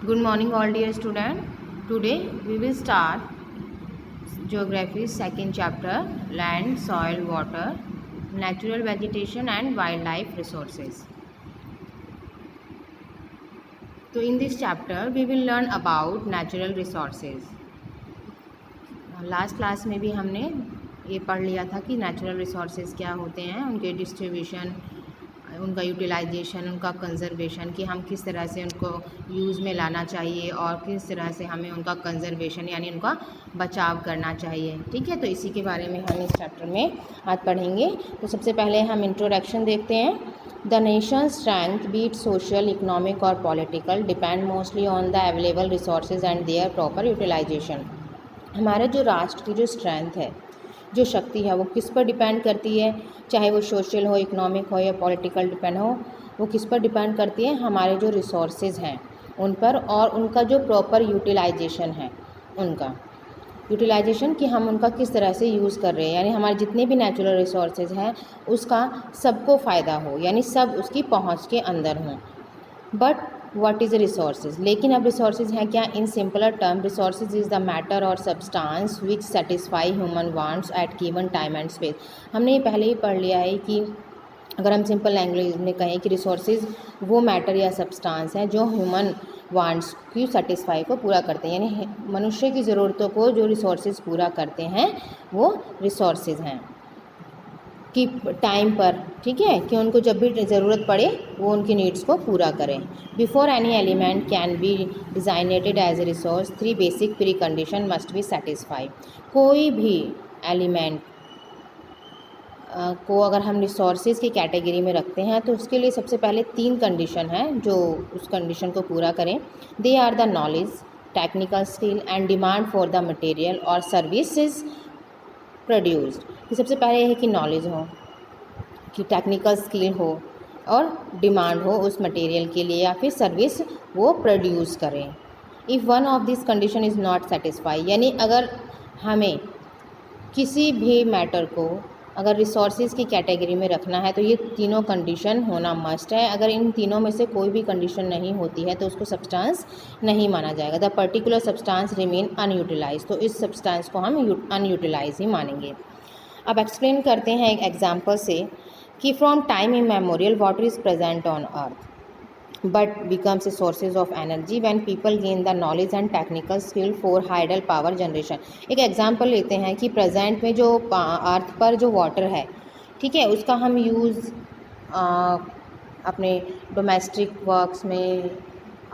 Good morning all dear student. Today we will start Geography second chapter, Land, Soil, Water, Natural Vegetation and Wildlife Resources. So in this chapter we will learn about natural resources. Last class में भी हमने ये पढ़ लिया था कि natural resources क्या होते हैं, उनके डिस्ट्रीब्यूशन, उनका यूटिलाइजेशन, उनका कंजर्वेशन, कि हम किस तरह से उनको यूज़ में लाना चाहिए और किस तरह से हमें उनका कंजर्वेशन यानी उनका बचाव करना चाहिए। ठीक है, तो इसी के बारे में हम इस चैप्टर में आज पढ़ेंगे। तो सबसे पहले हम इंट्रोडक्शन देखते हैं। The nation strength be it social, economic और political depend mostly on the available resources and their proper utilisation. हमारे जो राष्ट्र की जो स्ट्रेंथ है, जो शक्ति है, वो किस पर डिपेंड करती है, चाहे वो सोशल हो, इकोनॉमिक हो या पॉलिटिकल डिपेंड हो, वो किस पर डिपेंड करती है, हमारे जो रिसोर्सेज हैं उन पर, और उनका जो प्रॉपर यूटिलाइजेशन है, उनका यूटिलाइजेशन कि हम उनका किस तरह से यूज़ कर रहे हैं, यानी हमारे जितने भी नेचुरल रिसोर्सेज हैं उसका सबको फ़ायदा हो, यानी सब उसकी पहुंच के अंदर हों। बट व्हाट इज़ रिसोर्सेज, लेकिन अब रिसोर्सेज हैं क्या? In simpler term, resources is the matter और substance which satisfy human wants at given time and space. हमने ये पहले ही पढ़ लिया है कि अगर हम सिंपल लैंग्वेज में कहें कि रिसोर्सेज वो मैटर या सब्सटेंस हैं जो ह्यूमन वांट्स की सेटिस्फाई को पूरा करते हैं, यानी मनुष्य की ज़रूरतों को जो रिसोर्सेज पूरा करते हैं वो रिसोर्सेज हैं कि टाइम पर, ठीक है, कि उनको जब भी ज़रूरत पड़े वो उनकी नीड्स को पूरा करें। Before any element can be designated as a resource, 3 basic precondition must be satisfy. कोई भी एलिमेंट को अगर हम रिसोर्सेज की कैटेगरी में रखते हैं तो उसके लिए सबसे पहले 3 कंडीशन हैं जो उस कंडीशन को पूरा करें। They are the knowledge, technical skill and demand for the material और सर्विसेज प्रोड्यूस्ड। कि सबसे पहले है कि नॉलेज हो, कि टेक्निकल स्किल हो और डिमांड हो उस मटेरियल के लिए या फिर सर्विस वो प्रोड्यूस करें। If one of this condition is not satisfy, यानी अगर हमें किसी भी मैटर को अगर रिसोर्सेज की कैटेगरी में रखना है तो ये तीनों कंडीशन होना मस्ट है। अगर इन तीनों में से कोई भी कंडीशन नहीं होती है तो उसको सब्सटेंस नहीं माना जाएगा। The particular substance remain unutilise, तो इस सब्सटेंस को हम अनयूटिलाइज ही मानेंगे। अब एक्सप्लेन करते हैं एक एग्जांपल से कि from time immemorial water is present on earth but becomes a sources of energy when people gain the knowledge and technical skill for hydel power generation। एक एग्जांपल लेते हैं कि प्रेजेंट में जो अर्थ पर जो वाटर है, ठीक है, उसका हम यूज़ अपने डोमेस्टिक वर्क्स में,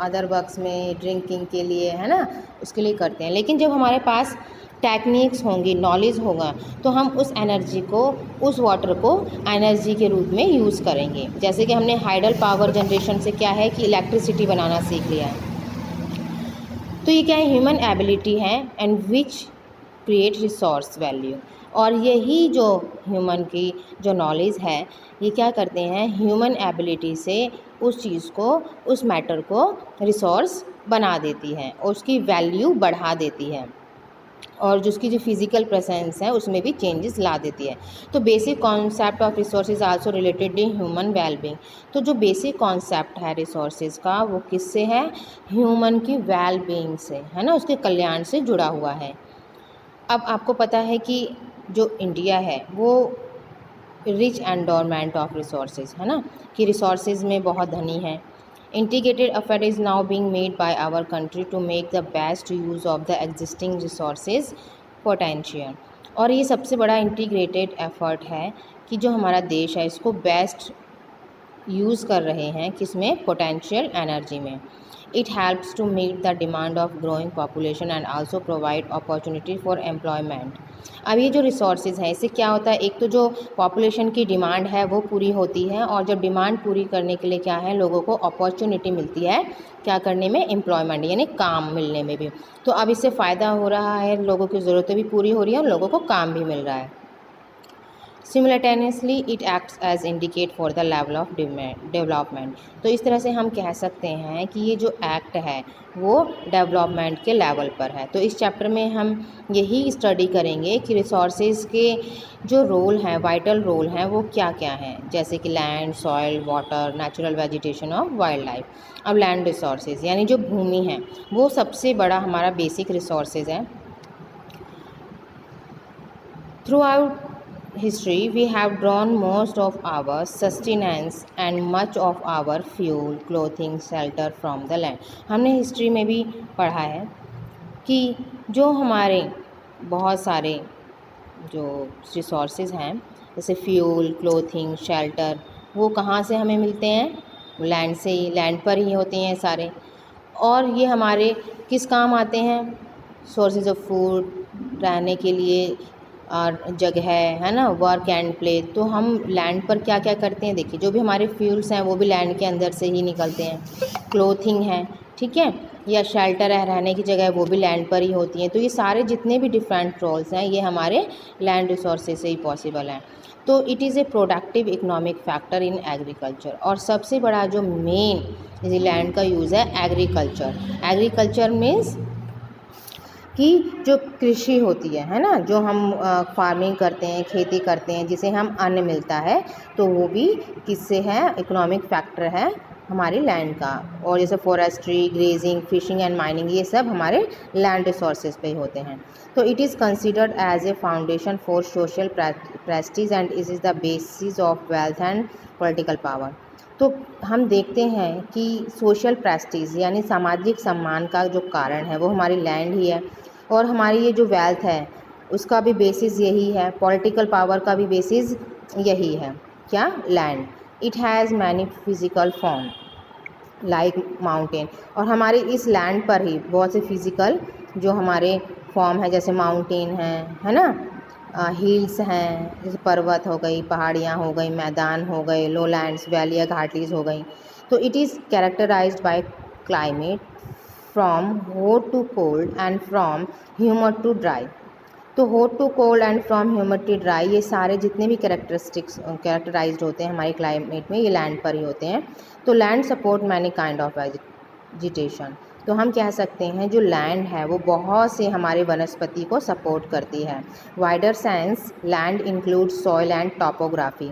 अदर वर्क्स में, ड्रिंकिंग के लिए, है ना, उसके लिए करते हैं। लेकिन जब हमारे पास टेक्निक्स होंगी, नॉलेज होगा, तो हम उस एनर्जी को, उस वाटर को एनर्जी के रूप में यूज़ करेंगे। जैसे कि हमने हाइडल पावर जनरेशन से क्या है कि इलेक्ट्रिसिटी बनाना सीख लिया है। तो ये क्या है? ह्यूमन एबिलिटी है and which create resource value. और यही जो ह्यूमन की जो नॉलेज है, ये क्या करते हैं? ह्यूमन एबिलिटी से उस चीज़ को, उस मैटर को रिसोर्स बना देती है और उसकी वैल्यू बढ़ा देती है, और जिसकी जो फिज़िकल प्रेजेंस है उसमें भी चेंजेस ला देती है। तो basic concept of resources also related to human wellbeing. तो जो बेसिक कॉन्सेप्ट है रिसोर्सेज का वो किससे है? ह्यूमन की वेलबींग से, है ना, उसके कल्याण से जुड़ा हुआ है। अब आपको पता है कि जो इंडिया है वो रिच एंडोरमेंट ऑफ रिसोर्सेज, है ना, कि रिसोर्सेज में बहुत धनी है। Integrated effort is now being made by our country to make the best use of the existing resources potential। और ये सबसे बड़ा इंटीग्रेटेड एफर्ट है कि जो हमारा देश है इसको बेस्ट यूज़ कर रहे हैं, किसमें? पोटेंशियल एनर्जी में। It helps to meet the demand of growing population and also provide opportunity for employment. अब ये जो रिसोर्सेज है इससे क्या होता है? एक तो जो पॉपुलेशन की डिमांड है वो पूरी होती है, और जब डिमांड पूरी करने के लिए क्या है, लोगों को अपॉर्चुनिटी मिलती है क्या करने में? एम्प्लॉयमेंट, यानी काम मिलने में भी। तो अब इससे फ़ायदा हो रहा है, लोगों की ज़रूरतें भी पूरी हो रही हैं और लोगों को काम भी मिल रहा है। Simultaneously it acts as indicate for the level of development. तो इस तरह से हम कह सकते हैं कि ये जो एक्ट है वो डेवलपमेंट के लेवल पर है। तो इस चैप्टर में हम यही स्टडी करेंगे कि रिसोर्सेज के जो रोल हैं, वाइटल रोल हैं, वो क्या क्या हैं, जैसे कि land, soil, water, natural vegetation और वाइल्ड लाइफ। अब लैंड रिसोर्सेज यानी जो भूमि है वो सबसे बड़ा हमारा बेसिक रिसोर्सेज है। Through out history, we have drawn most of our sustenance and much of our fuel, clothing, shelter from the land। हमने हिस्ट्री में भी पढ़ा है कि जो हमारे बहुत सारे जो रिसोर्सेज हैं जैसे फ्यूल, क्लोथिंग, शेल्टर, वो कहाँ से हमें मिलते हैं? लैंड से ही, लैंड पर ही होते हैं सारे। और ये हमारे किस काम आते हैं? सोर्सेज ऑफ फूड, रहने के लिए और जगह है ना, वर्क एंड प्ले। तो हम लैंड पर क्या क्या करते हैं? देखिए, जो भी हमारे फ्यूल्स हैं वो भी लैंड के अंदर से ही निकलते हैं। क्लोथिंग है, ठीक है, या शेल्टर है, रहने की जगह, वो भी लैंड पर ही होती हैं। तो ये सारे जितने भी डिफरेंट रोल्स हैं ये हमारे लैंड रिसोर्सेज से ही पॉसिबल हैं। तो it is a productive economic factor in agriculture. और सबसे बड़ा जो मेन लैंड का यूज़ है एग्रीकल्चर। एग्रीकल्चर मीन्स कि जो कृषि होती है ना, जो हम फार्मिंग करते हैं, खेती करते हैं, जिसे हम अन्न मिलता है, तो वो भी किससे है? इकोनॉमिक फैक्टर है हमारी लैंड का। और जैसे forestry, grazing, fishing and mining, ये सब हमारे लैंड रिसोर्सेज पे होते हैं। तो it is considered as a foundation for social prestige and it is the basis of wealth and political power. तो हम देखते हैं कि सोशल प्रेस्टीज यानी सामाजिक सम्मान का जो कारण है वो हमारी लैंड ही है। और हमारी ये जो वेल्थ है उसका भी बेसिस यही है, पॉलिटिकल पावर का भी बेसिस यही है। क्या? Land. It has many physical form like mountain. और हमारे इस लैंड पर ही बहुत से फिज़िकल जो हमारे फॉर्म है, जैसे माउंटेन है ना, हिल्स हैं, जैसे पर्वत हो गई, पहाड़ियाँ हो गई, मैदान हो गए, लोलैंड्स, वैली या घाटीज़ हो गई। तो it is characterised by climate from hot to cold and from humid to dry. तो hot to cold and from humid to dry, ये सारे जितने भी कैरेक्टराइज्ड होते हैं हमारे क्लाइमेट में, ये लैंड पर ही होते हैं। तो land support many kind of vegetation. तो हम कह सकते हैं जो लैंड है वो बहुत से हमारे वनस्पति को सपोर्ट करती है। Wider sense land include soil and topography.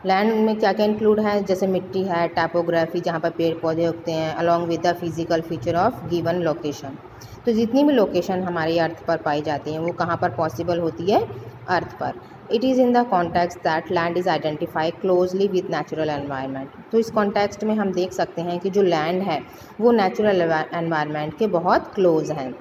Land में क्या क्या इंक्लूड है? जैसे मिट्टी है, टाइपोग्राफी जहाँ पर पेड़ पौधे उगते हैं, along with the physical feature of given location. तो जितनी भी लोकेशन हमारी अर्थ पर पाई जाती हैं वो कहाँ पर पॉसिबल होती है? अर्थ पर। It is in the context that land is identify closely with natural environment. तो इस कॉन्टेक्स्ट में हम देख सकते हैं कि जो लैंड है वो नेचुरल एनवायरनमेंट के बहुत क्लोज हैं।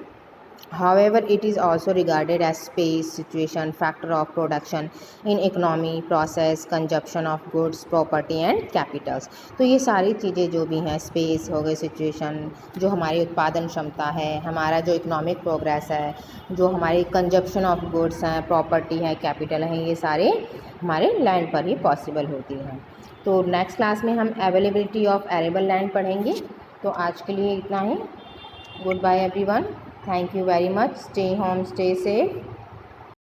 However, it is also regarded as space, situation, factor of production in economy, process, consumption of goods, property and capitals। तो ये सारी चीज़ें जो भी हैं, स्पेस हो गई, सिचुएशन, जो हमारी उत्पादन क्षमता है, हमारा जो इकोनॉमिक प्रोग्रेस है, जो हमारी कंजप्शन ऑफ गुड्स हैं, प्रॉपर्टी है, कैपिटल हैं, ये सारे हमारे लैंड पर ही पॉसिबल होती हैं। तो नेक्स्ट क्लास में हम अवेलेबिलिटी ऑफ एरेबल लैंड पढ़ेंगे। तो आज के लिए इतना ही। Goodbye everyone. Thank you very much. Stay home, stay safe.